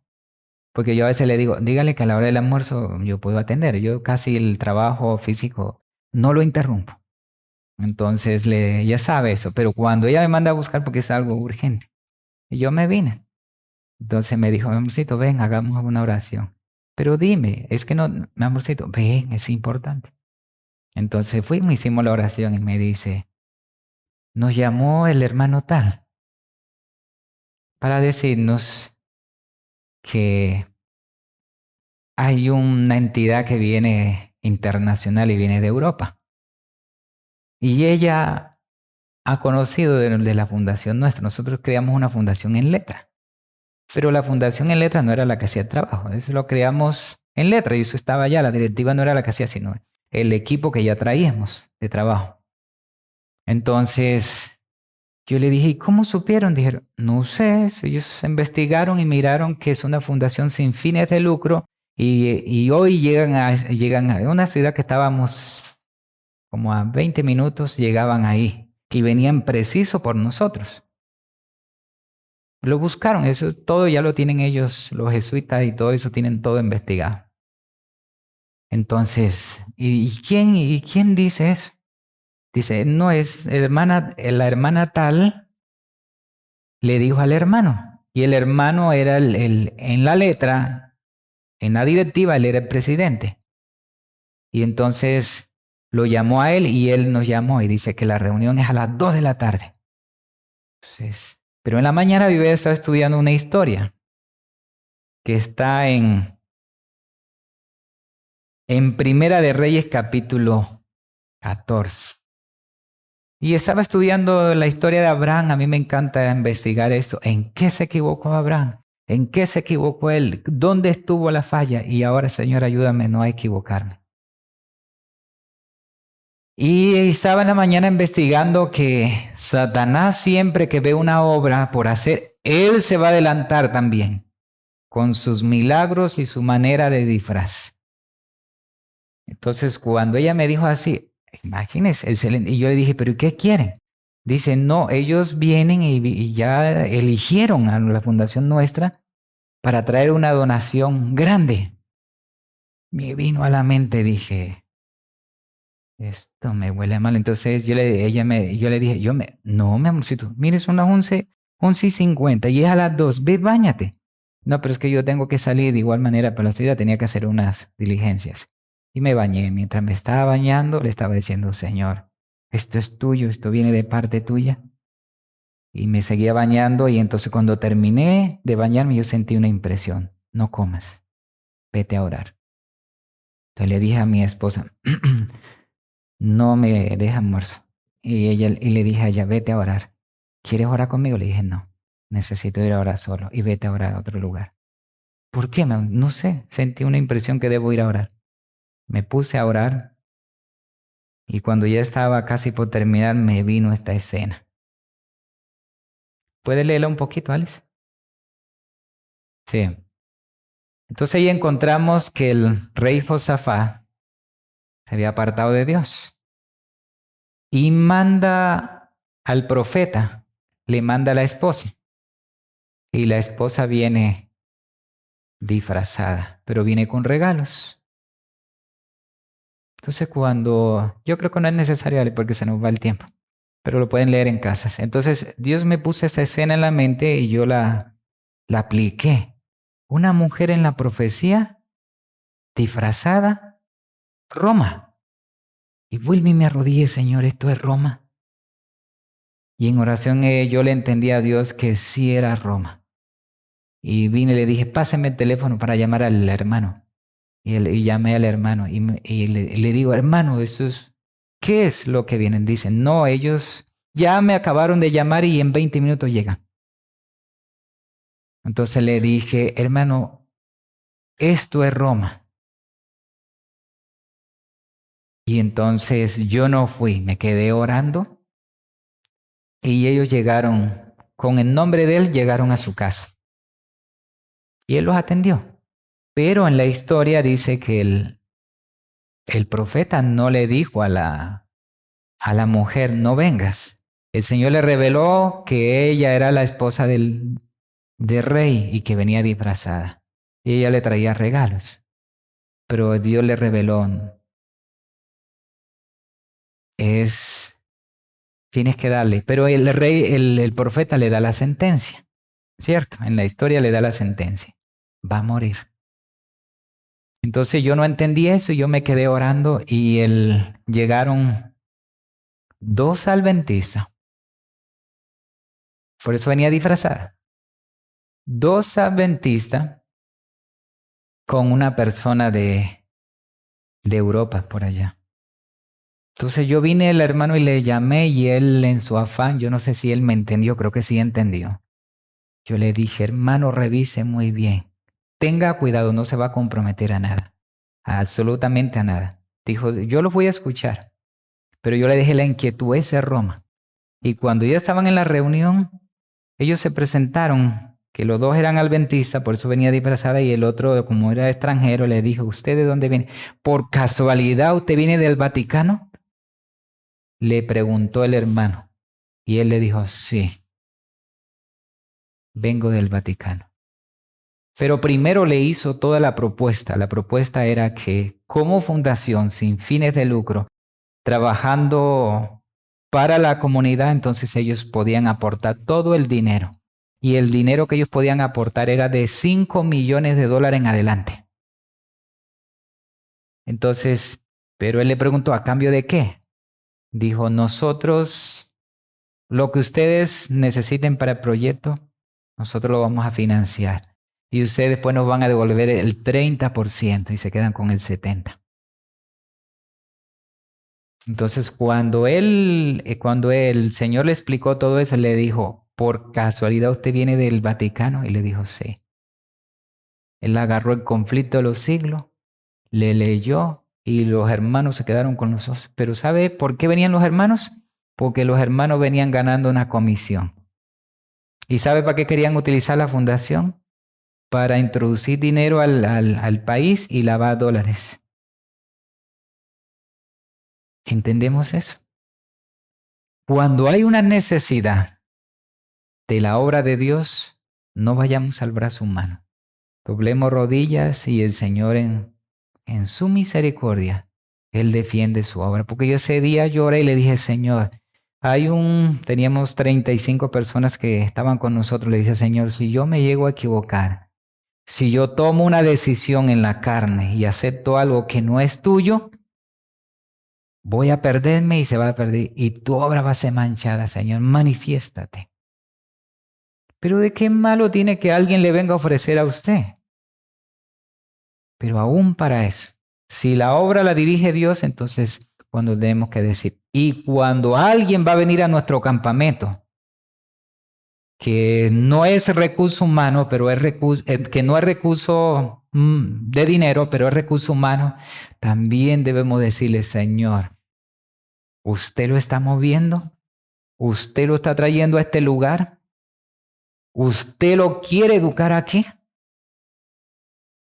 Porque yo a veces le digo, dígale que a la hora del almuerzo yo puedo atender. Yo casi el trabajo físico no lo interrumpo. Entonces ella sabe eso. Pero cuando ella me manda a buscar porque es algo urgente, y yo me vine. Entonces me dijo, mi amorcito, ven, hagamos una oración. Pero dime, es que no, mi amorcito, ven, es importante. Entonces fuimos, hicimos la oración y me dice, nos llamó el hermano tal para decirnos que hay una entidad que viene internacional y viene de Europa. Y ella ha conocido de la fundación nuestra. Nosotros creamos una fundación en letra. Pero la fundación en letra no era la que hacía el trabajo. Eso lo creamos en letra y eso estaba ya. La directiva no era la que hacía, sino el equipo que ya traíamos de trabajo. Entonces yo le dije, ¿y cómo supieron? Dijeron, no sé, ellos investigaron y miraron que es una fundación sin fines de lucro y hoy llegan a una ciudad que estábamos como a 20 minutos, llegaban ahí y venían preciso por nosotros. Lo buscaron, eso todo ya lo tienen ellos, los jesuitas y todo eso tienen todo investigado. Entonces, ¿y quién dice eso? Dice, no es la hermana tal le dijo al hermano. Y el hermano era en la letra, en la directiva, él era el presidente. Y entonces lo llamó a él y él nos llamó y dice que la reunión es a las 2 de la tarde. Entonces, pero en la mañana Vive estaba estudiando una historia que está en Primera de Reyes capítulo 14. Y estaba estudiando la historia de Abraham. A mí me encanta investigar esto. ¿En qué se equivocó Abraham? ¿En qué se equivocó él? ¿Dónde estuvo la falla? Y ahora, Señor, ayúdame no a equivocarme. Y estaba en la mañana investigando que Satanás siempre que ve una obra por hacer, él se va a adelantar también con sus milagros y su manera de disfraz. Entonces, cuando ella me dijo así, imagínense, excelente, y yo le dije, ¿pero qué quieren? Dice, no, ellos vienen y ya eligieron a la fundación nuestra para traer una donación grande. Me vino a la mente, dije, esto me huele mal. Entonces yo le dije, no, mi amorcito, mire, son las 11:50 y es a las 2, ve, báñate. No, pero es que yo tengo que salir de igual manera, pero la estudia tenía que hacer unas diligencias. Y me bañé. Mientras me estaba bañando, le estaba diciendo, Señor, esto es tuyo, esto viene de parte tuya. Y me seguía bañando y entonces cuando terminé de bañarme yo sentí una impresión, no comas, vete a orar. Entonces le dije a mi esposa, no me deja almuerzo. Y le dije a ella, vete a orar. ¿Quieres orar conmigo? Le dije, no, necesito ir a orar solo y vete a orar a otro lugar. ¿Por qué? No sé, sentí una impresión que debo ir a orar. Me puse a orar y cuando ya estaba casi por terminar me vino esta escena. ¿Puedes leerla un poquito, Alex? Sí. Entonces ahí encontramos que el rey Josafat se había apartado de Dios y manda al profeta, le manda a la esposa y la esposa viene disfrazada, pero viene con regalos. Entonces yo creo que no es necesario, Ale, porque se nos va el tiempo, pero lo pueden leer en casas. Entonces Dios me puso esa escena en la mente y yo la apliqué. Una mujer en la profecía disfrazada, Roma. Y vuelve y me arrodillé, Señor, esto es Roma. Y en oración yo le entendí a Dios que sí era Roma. Y vine y le dije, pásame el teléfono para llamar al hermano. Y llamé al hermano y le digo, hermano, ¿qué es lo que vienen? Dicen, no, ellos ya me acabaron de llamar y en 20 minutos llegan. Entonces le dije, hermano, esto es Roma. Y entonces yo no fui, me quedé orando y ellos llegaron, con el nombre de él, llegaron a su casa. Y él los atendió. Pero en la historia dice que el profeta no le dijo a la mujer, no vengas. El Señor le reveló que ella era la esposa del rey y que venía disfrazada. Y ella le traía regalos. Pero Dios le reveló, tienes que darle. Pero el rey, el profeta le da la sentencia, ¿cierto? En la historia le da la sentencia. Va a morir. Entonces yo no entendí eso y yo me quedé orando y llegaron dos adventistas. Por eso venía disfrazada. Dos adventistas con una persona de Europa por allá. Entonces yo vine el hermano y le llamé y él en su afán, yo no sé si él me entendió, creo que sí entendió. Yo le dije, hermano, revise muy bien. Tenga cuidado, no se va a comprometer a nada. Absolutamente a nada. Dijo, yo lo voy a escuchar. Pero yo le dejé la inquietud, ese es Roma. Y cuando ya estaban en la reunión, ellos se presentaron, que los dos eran adventistas, por eso venía disfrazada, y el otro, como era extranjero, le dijo, ¿usted de dónde viene? ¿Por casualidad usted viene del Vaticano? Le preguntó el hermano. Y él le dijo, sí, vengo del Vaticano. Pero primero le hizo toda la propuesta. La propuesta era que como fundación sin fines de lucro, trabajando para la comunidad, entonces ellos podían aportar todo el dinero. Y el dinero que ellos podían aportar era de 5 millones de dólares en adelante. Entonces, pero él le preguntó, ¿a cambio de qué? Dijo, nosotros, lo que ustedes necesiten para el proyecto, nosotros lo vamos a financiar. Y ustedes después nos van a devolver el 30% y se quedan con el 70%. Entonces, cuando el Señor le explicó todo eso, le dijo, ¿por casualidad usted viene del Vaticano? Y le dijo, sí. Él agarró el conflicto de los siglos, le leyó y los hermanos se quedaron con los ojos. Pero ¿sabe por qué venían los hermanos? Porque los hermanos venían ganando una comisión. ¿Y sabe para qué querían utilizar la fundación? Para introducir dinero al país y lavar dólares. ¿Entendemos eso? Cuando hay una necesidad de la obra de Dios, no vayamos al brazo humano. Doblemos rodillas y el Señor en su misericordia, Él defiende su obra. Porque yo ese día lloré y le dije, Señor, teníamos 35 personas que estaban con nosotros. Le dije, Señor, si yo me llego a equivocar, si yo tomo una decisión en la carne y acepto algo que no es tuyo, voy a perderme y se va a perder. Y tu obra va a ser manchada, Señor. Manifiéstate. Pero ¿de qué malo tiene que alguien le venga a ofrecer a usted? Pero aún para eso, si la obra la dirige Dios, entonces cuando tenemos que decir, y cuando alguien va a venir a nuestro campamento, que no es recurso humano, pero que no es recurso de dinero, pero es recurso humano, también debemos decirle, Señor, ¿usted lo está moviendo? ¿Usted lo está trayendo a este lugar? ¿Usted lo quiere educar aquí?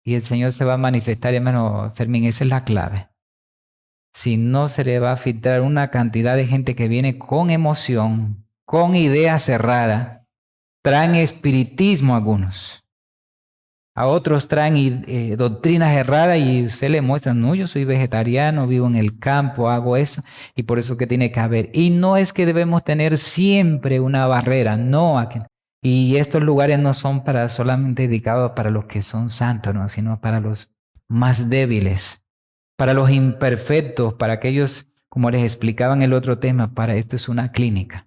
Y el Señor se va a manifestar, hermano Fermín, esa es la clave. Si no, se le va a filtrar una cantidad de gente que viene con emoción, con ideas cerradas, traen espiritismo algunos. A otros traen doctrinas erradas y usted le muestra, no, yo soy vegetariano, vivo en el campo, hago eso, y por eso que tiene que haber. Y no es que debemos tener siempre una barrera, no. Y estos lugares no son para solamente dedicados para los que son santos, no, sino para los más débiles, para los imperfectos, para aquellos, como les explicaba en el otro tema, para esto es una clínica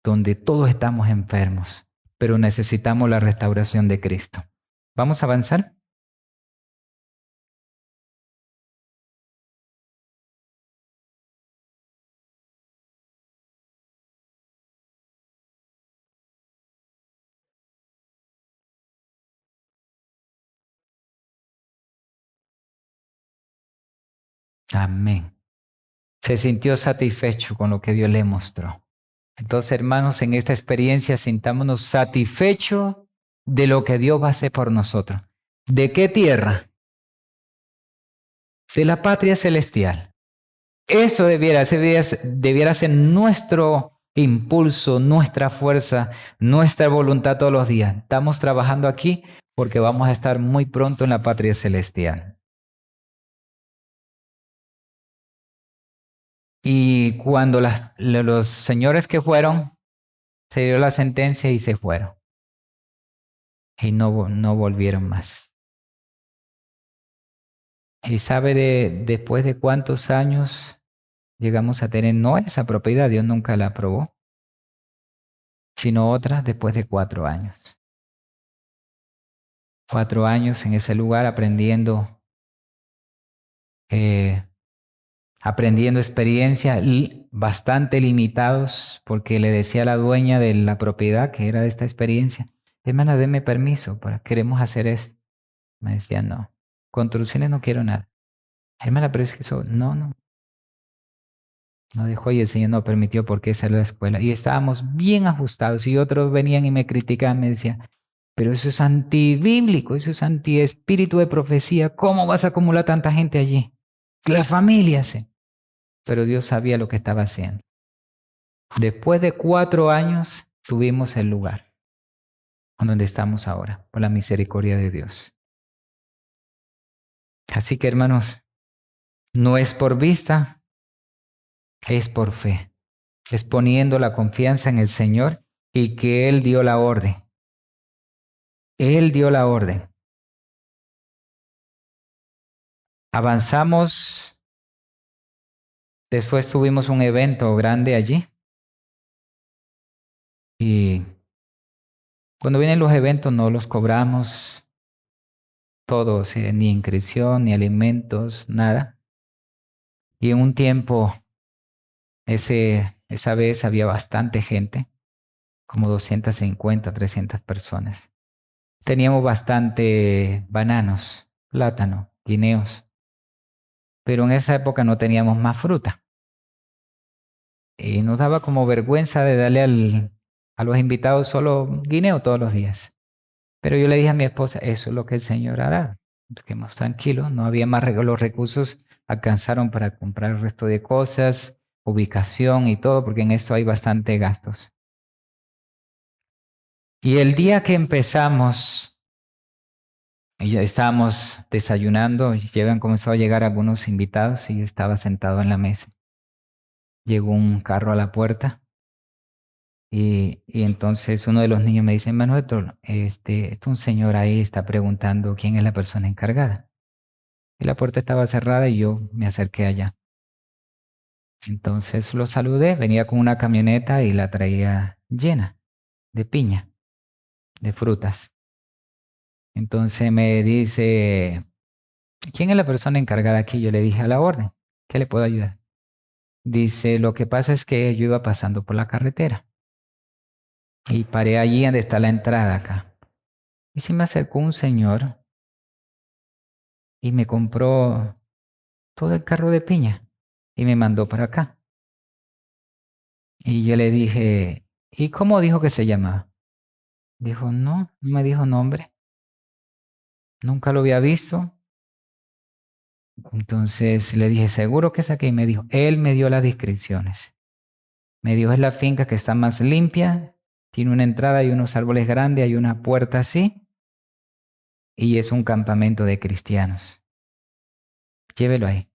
donde todos estamos enfermos, pero necesitamos la restauración de Cristo. ¿Vamos a avanzar? Amén. Se sintió satisfecho con lo que Dios le mostró. Entonces, hermanos, en esta experiencia sintámonos satisfechos de lo que Dios va a hacer por nosotros. ¿De qué tierra? De la patria celestial. Eso debiera ser nuestro impulso, nuestra fuerza, nuestra voluntad todos los días. Estamos trabajando aquí porque vamos a estar muy pronto en la patria celestial. Y cuando los señores que fueron, se dio la sentencia y se fueron. Y no volvieron más. ¿Y sabe después de cuántos años llegamos a tener no esa propiedad? Dios nunca la aprobó, sino otra después de 4 años. 4 años en ese lugar eh, aprendiendo experiencia bastante limitados, porque le decía a la dueña de la propiedad que era de esta experiencia, hermana, deme permiso, queremos hacer esto. Me decía, no, construcciones no quiero nada. Hermana, pero es que eso, no dejó y el Señor no permitió porque esa era la escuela. Y estábamos bien ajustados y otros venían y me criticaban, me decían, pero eso es antibíblico, eso es antiespíritu de profecía. ¿Cómo vas a acumular tanta gente allí? La familia, sí. Pero Dios sabía lo que estaba haciendo. Después de 4 años tuvimos el lugar donde estamos ahora, por la misericordia de Dios. Así que hermanos, no es por vista, es por fe. Es poniendo la confianza en el Señor y que Él dio la orden. Él dio la orden. Avanzamos, después tuvimos un evento grande allí y cuando vienen los eventos no los cobramos todos, ni inscripción, ni alimentos, nada. Y en un tiempo, esa vez había bastante gente, como 250, 300 personas. Teníamos bastante bananos, plátano, guineos, pero en esa época no teníamos más fruta. Y nos daba como vergüenza de darle a los invitados solo guineo todos los días. Pero yo le dije a mi esposa, eso es lo que el Señor ha dado. Quedemos tranquilos, no había más los recursos, alcanzaron para comprar el resto de cosas, ubicación y todo, porque en esto hay bastante gastos. Y el día que empezamos, y ya estábamos desayunando, ya habían comenzado a llegar algunos invitados y yo estaba sentado en la mesa. Llegó un carro a la puerta y entonces uno de los niños me dice, Manuel, un señor ahí está preguntando quién es la persona encargada. Y la puerta estaba cerrada y yo me acerqué allá. Entonces lo saludé, venía con una camioneta y la traía llena de piña, de frutas. Entonces me dice, ¿quién es la persona encargada aquí? Yo le dije a la orden, ¿qué le puedo ayudar? Dice, lo que pasa es que yo iba pasando por la carretera y paré allí donde está la entrada acá. Y se me acercó un señor y me compró todo el carro de piña y me mandó para acá. Y yo le dije, ¿y cómo dijo que se llamaba? Dijo, no me dijo nombre, nunca lo había visto. Entonces le dije, ¿seguro que es aquí? Y me dijo, él me dio las descripciones. Me dijo, es la finca que está más limpia, tiene una entrada y unos árboles grandes, hay una puerta así, y es un campamento de cristianos. Llévelo ahí.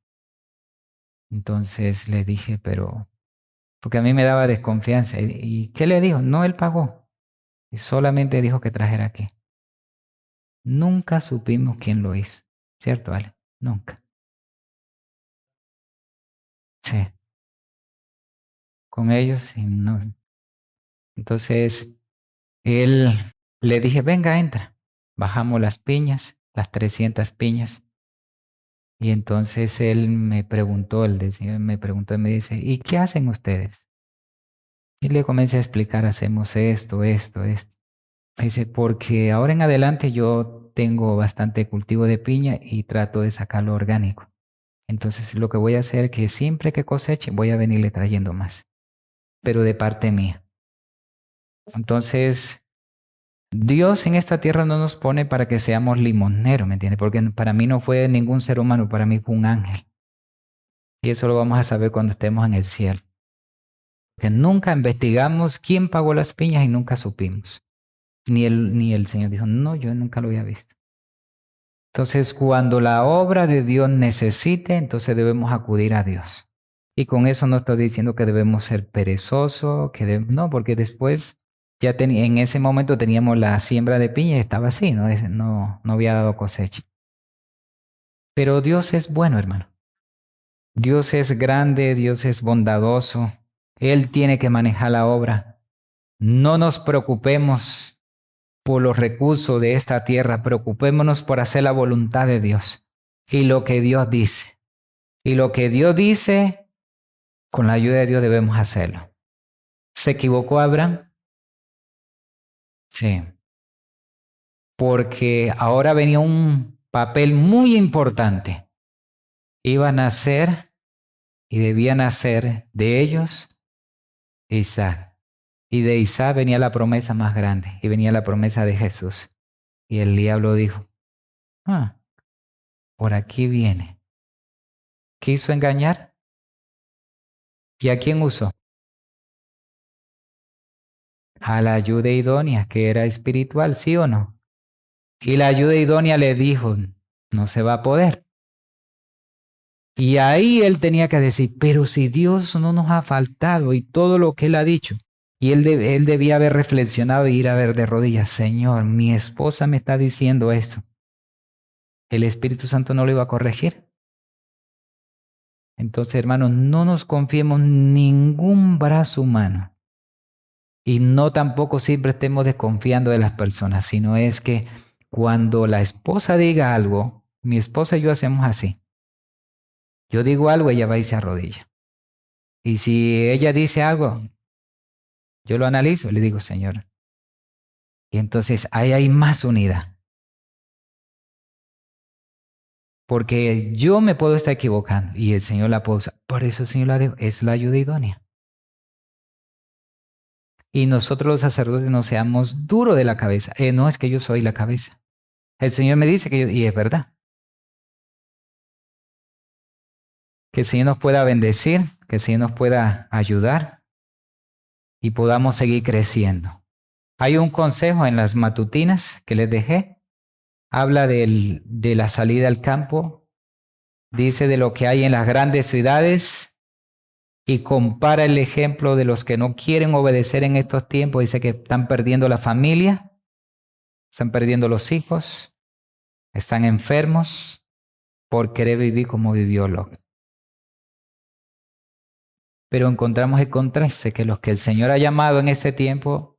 Entonces le dije, pero, porque a mí me daba desconfianza. ¿Y qué le dijo? No, él pagó. Y solamente dijo que trajera aquí. Nunca supimos quién lo hizo. ¿Cierto, Ale? Nunca. Sí, con ellos y no. Entonces, él le dije, venga, entra. Bajamos las piñas, las 300 piñas. Y entonces él me preguntó, me preguntó y me dice, ¿y qué hacen ustedes? Y le comencé a explicar, hacemos esto, esto, esto. Me dice, porque ahora en adelante yo tengo bastante cultivo de piña y trato de sacarlo orgánico. Entonces lo que voy a hacer es que siempre que coseche voy a venirle trayendo más. pero de parte mía. Entonces, Dios en esta tierra no nos pone para que seamos limoneros, ¿me entiendes? Porque para mí no fue ningún ser humano, para mí fue un ángel. Y eso lo vamos a saber cuando estemos en el cielo. Que nunca investigamos quién pagó las piñas y nunca supimos. Ni el Señor dijo, no, yo nunca lo había visto. Entonces, cuando la obra de Dios necesite, entonces debemos acudir a Dios. Y con eso no estoy diciendo que debemos ser perezosos, no, porque después en ese momento teníamos la siembra de piña y estaba así, no había dado cosecha. Pero Dios es bueno, hermano. Dios es grande, Dios es bondadoso. Él tiene que manejar la obra. No nos preocupemos por los recursos de esta tierra, preocupémonos por hacer la voluntad de Dios y lo que Dios dice. Y lo que Dios dice, con la ayuda de Dios debemos hacerlo. ¿Se equivocó Abraham? Sí, porque ahora venía un papel muy importante. Iba a nacer y debía nacer de ellos Isaac. Y de Isaac venía la promesa más grande y venía la promesa de Jesús. Y el diablo dijo, ah, por aquí viene. ¿Quiso engañar? ¿Y a quién usó? A la ayuda idónea, que era espiritual, ¿sí o no? Y la ayuda idónea le dijo, no se va a poder. Y ahí él tenía que decir, pero si Dios no nos ha faltado y todo lo que él ha dicho. Y él debía haber reflexionado y ir a ver de rodillas, Señor, mi esposa me está diciendo eso. ¿El Espíritu Santo no lo iba a corregir? Entonces, hermanos, no nos confiemos ningún brazo humano. Y no tampoco siempre estemos desconfiando de las personas, sino es que cuando la esposa diga algo, mi esposa y yo hacemos así. Yo digo algo, ella va y se arrodilla. Y si ella dice algo, yo lo analizo, le digo, Señor. Y entonces ahí hay más unidad. Porque yo me puedo estar equivocando y el Señor la puede usar. Por eso el Señor es la ayuda idónea. Y nosotros los sacerdotes no seamos duros de la cabeza. No es que yo soy la cabeza. El Señor me dice que yo, y es verdad. Que el Señor nos pueda bendecir, que el Señor nos pueda ayudar y podamos seguir creciendo. Hay un consejo en las matutinas que les dejé. Habla de la salida al campo. Dice de lo que hay en las grandes ciudades y compara el ejemplo de los que no quieren obedecer en estos tiempos. Dice que están perdiendo la familia, están perdiendo los hijos, están enfermos por querer vivir como vivió Lot. Pero encontramos el contraste que los que el Señor ha llamado en este tiempo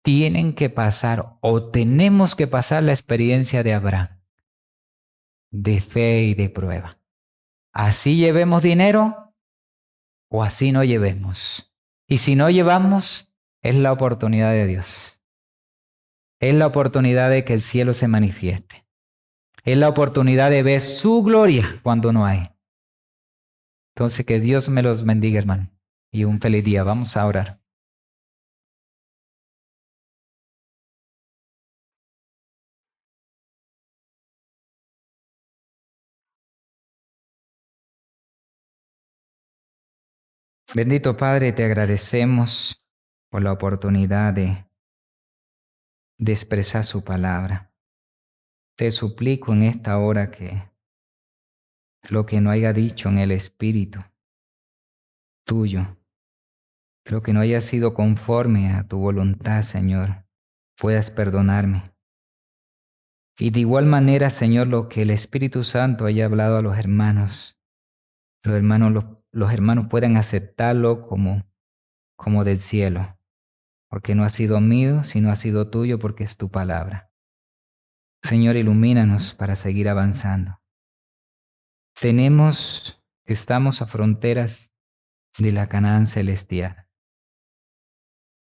tienen que pasar o tenemos que pasar la experiencia de Abraham, de fe y de prueba. Así llevemos dinero o así no llevemos. Y si no llevamos, es la oportunidad de Dios. Es la oportunidad de que el cielo se manifieste. Es la oportunidad de ver su gloria cuando no hay. Entonces, que Dios me los bendiga, hermano. Y un feliz día. Vamos a orar. Bendito Padre, te agradecemos por la oportunidad de expresar su palabra. Te suplico en esta hora que lo que no haya dicho en el Espíritu tuyo, lo que no haya sido conforme a tu voluntad, Señor, puedas perdonarme. Y de igual manera, Señor, lo que el Espíritu Santo haya hablado a los hermanos puedan aceptarlo como del cielo, porque no ha sido mío, sino ha sido tuyo, porque es tu palabra. Señor, ilumínanos para seguir avanzando. Estamos a fronteras de la Canaán celestial,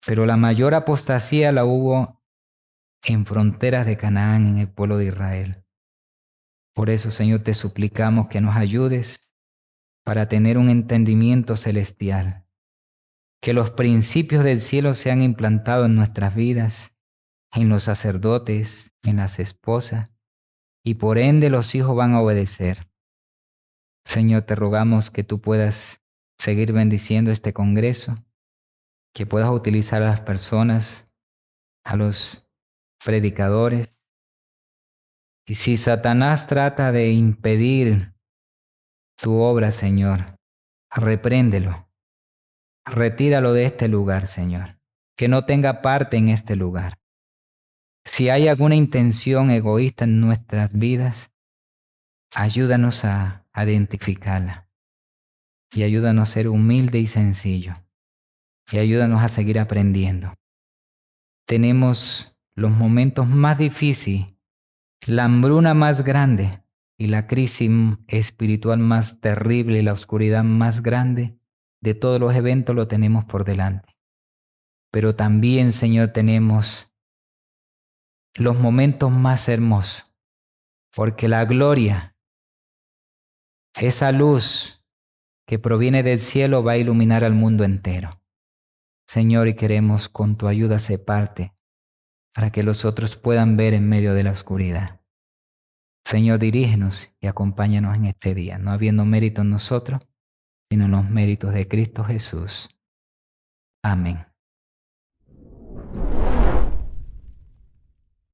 pero la mayor apostasía la hubo en fronteras de Canaán, en el pueblo de Israel. Por eso, Señor, te suplicamos que nos ayudes para tener un entendimiento celestial, que los principios del cielo sean implantados en nuestras vidas, en los sacerdotes, en las esposas, y por ende los hijos van a obedecer. Señor, te rogamos que tú puedas seguir bendiciendo este congreso, que puedas utilizar a las personas, a los predicadores. Y si Satanás trata de impedir tu obra, Señor, repréndelo, retíralo de este lugar, Señor, que no tenga parte en este lugar. Si hay alguna intención egoísta en nuestras vidas, ayúdanos a identificarla y ayúdanos a ser humilde y sencillo y ayúdanos a seguir aprendiendo. Tenemos los momentos más difíciles, la hambruna más grande y la crisis espiritual más terrible y la oscuridad más grande de todos los eventos lo tenemos por delante. Pero también, Señor, tenemos los momentos más hermosos, porque la gloria, esa luz que proviene del cielo va a iluminar al mundo entero. Señor, y queremos con tu ayuda ser parte para que los otros puedan ver en medio de la oscuridad. Señor, dirígenos y acompáñanos en este día, no habiendo mérito en nosotros, sino en los méritos de Cristo Jesús. Amén.